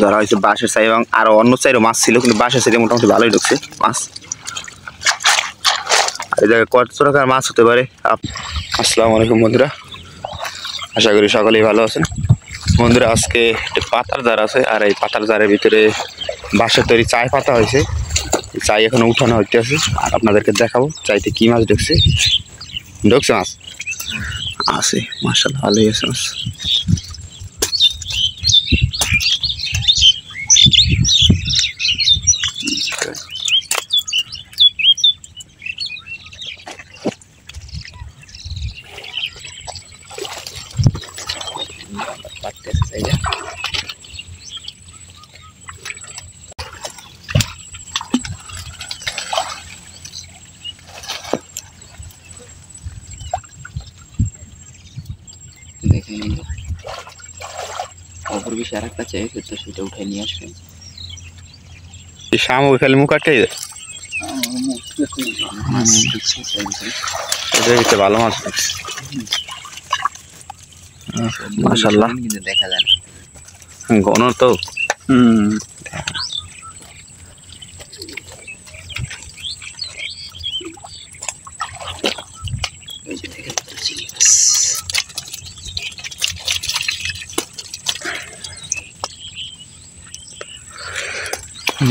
ধরা হয়েছে বাঁশের চাই এবং আরো অন্য চাইরও মাছ ছিল, কিন্তু বাঁশের চাইতে মোটামুটি ভালোই ঢুকছে মাছ। এই জায়গায় কত টাকার মাছ হতে পারে। আসসালামু আলাইকুম বন্ধুরা, আশা করি সকলেই ভালো আছেন। বন্ধুরা আজকে পাতার জার আছে, আর এই পাতার জারের ভিতরে বাঁশের তৈরি চাই পাতা হয়েছে। চাই এখন উঠানো হইতে আছে, আর আপনাদেরকে দেখাবো চাইতে কি মাছ ঢুকছে। ঢুকছে মাছ আছে, মাশাআল্লাহ ভালোই আছে মাছ। দেখেন অপর বিষয় আর একটা চাই, তো সেটা উঠে নিয়ে আসবেন। শামুক খালি মুখ আটকাই যায়, ভালো মাছ মাশাআল্লাহ, কিন্তু দেখা যায় না ঘন তো।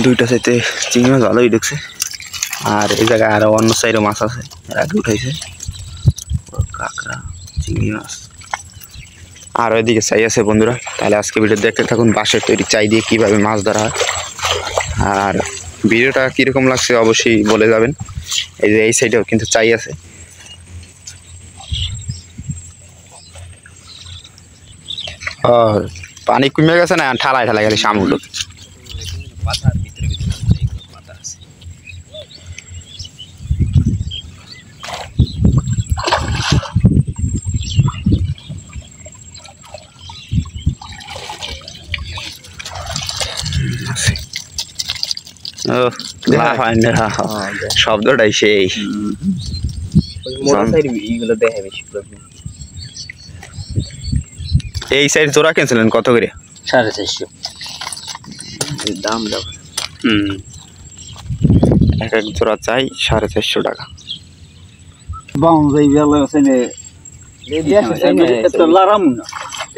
দুইটা সাইতে চিংড়ি মাছ ভালোই ঢুকছে, আর এই জায়গায় আরো অন্য সাইডে মাছ আছে, আগে উঠাইছে কাঁকড়া চিংড়ি মাছ। আর ওইদিকে চাই আছে বন্ধুরা। তাহলে আজকে ভিডিও দেখতে থাকুন, বাঁশের তৈরি চাই দিয়ে কীভাবে মাছ ধরা হয়। আর ভিডিওটা কীরকম লাগছে অবশ্যই বলে যাবেন। এই যে এই সাইডেও কিন্তু চাই আছে। পানি কমে গেছে না, ঠালায় ঠালায় গেলে শামুক পাতার ভিতরে পাতা আছে। শব্দটাই সেই এই সাইড জোড়া কিনছিলেন কত করে? 450 দাম দাও। এক এক জোড়া চাই 450 টাকা।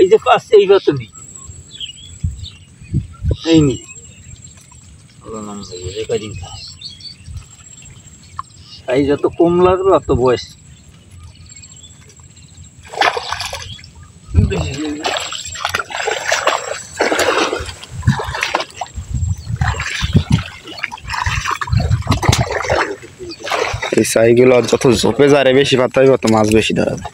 এই যে পাঁচ এই বছরই এই নি এই যত কম লাগলো অত বয়স এই সাইগুলো যত ঝোপে যায় বেশি পাতা হইব, তত মাছ বেশি ধরা যায়।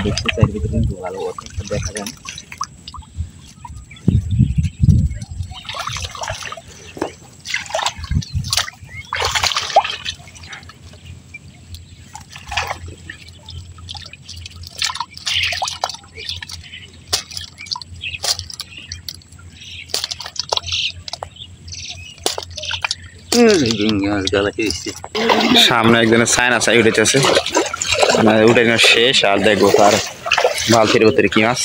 দেখতে চাই ভিতরে কিন্তু ভালো দেখা যায় না। সামনে একজনের চায়না চাই উঠেছে, উঠে শেষ। আর দেখবো তার বালতির ভিতরে কি মাছ।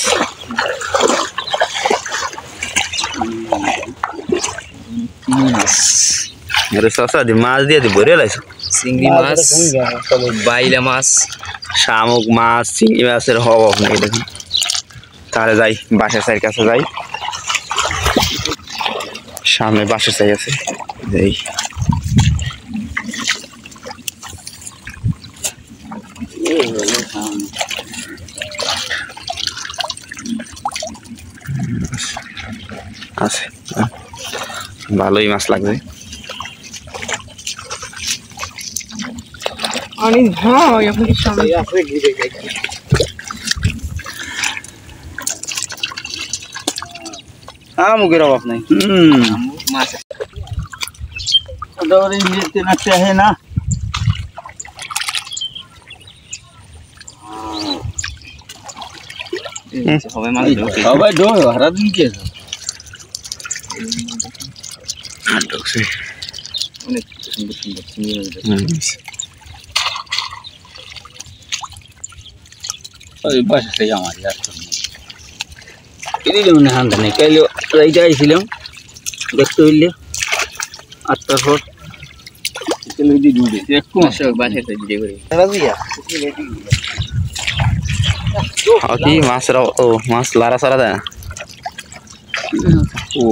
মাছ দিয়ে ভরে লাইছো, চিংড়ি মাছ, বাইলা মাছ, শামুক মাছ, চিংড়ি মাছের অভাব নাকি দেখুন। তাহলে যাই বাঁশের চাইয়ের কাছে যাই, সামনে বাঁশের চাই আছে। এই আছে, ভালোই মাছ লাগবে। মুখের অভাব নাই। মাছ है ना সবাই মাছ ঢোকে সবাই ঢোক হারা দিন কে আর ঢুকছে অনেক সুন্দর সুন্দর চিংড়ি মাছ ঢোকে। ওই বাসা থেকে আমার এদিকে মনে হান্দা নেই কাইলে রাইতে আইছিলাম দেখতে হইলে 8টার পর দেখো বাসায় তো ভিডিও করি কি মাছ ও মাছ লারা সারা দেয় না ও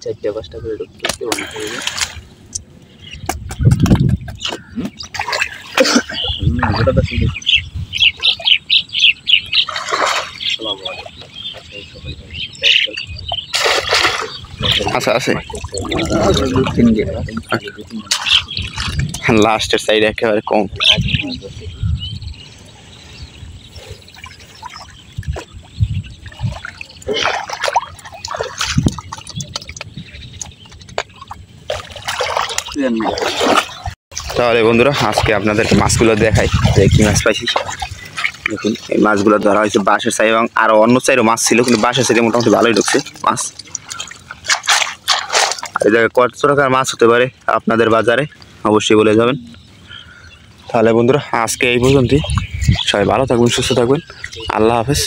চারটে পাঁচটা করে ঢুকতে অনেক হয়ে যায় গোটা তো শুধু আচ্ছা আছে তিন গে লাস্টের সাইড একেবারে কম তাহলে বন্ধুরা আজকে আপনাদেরকে মাছগুলো দেখাই যে কি মাছ পাইছি দেখুন এই মাছগুলো ধরা হয়েছে বাঁশের সাইড এবং আরও অন্য সাইডও মাছ ছিল কিন্তু বাঁশের সাইডে মোটামুটি ভালোই ঢুকছে মাছ আর এই জায়গায় কত টাকার মাছ হতে পারে আপনাদের বাজারে অবশ্যই বলে যাবেন তাহলে বন্ধুরা আজকে এই পর্যন্তই সবাই ভালো থাকবেন সুস্থ থাকবেন আল্লাহ হাফেজ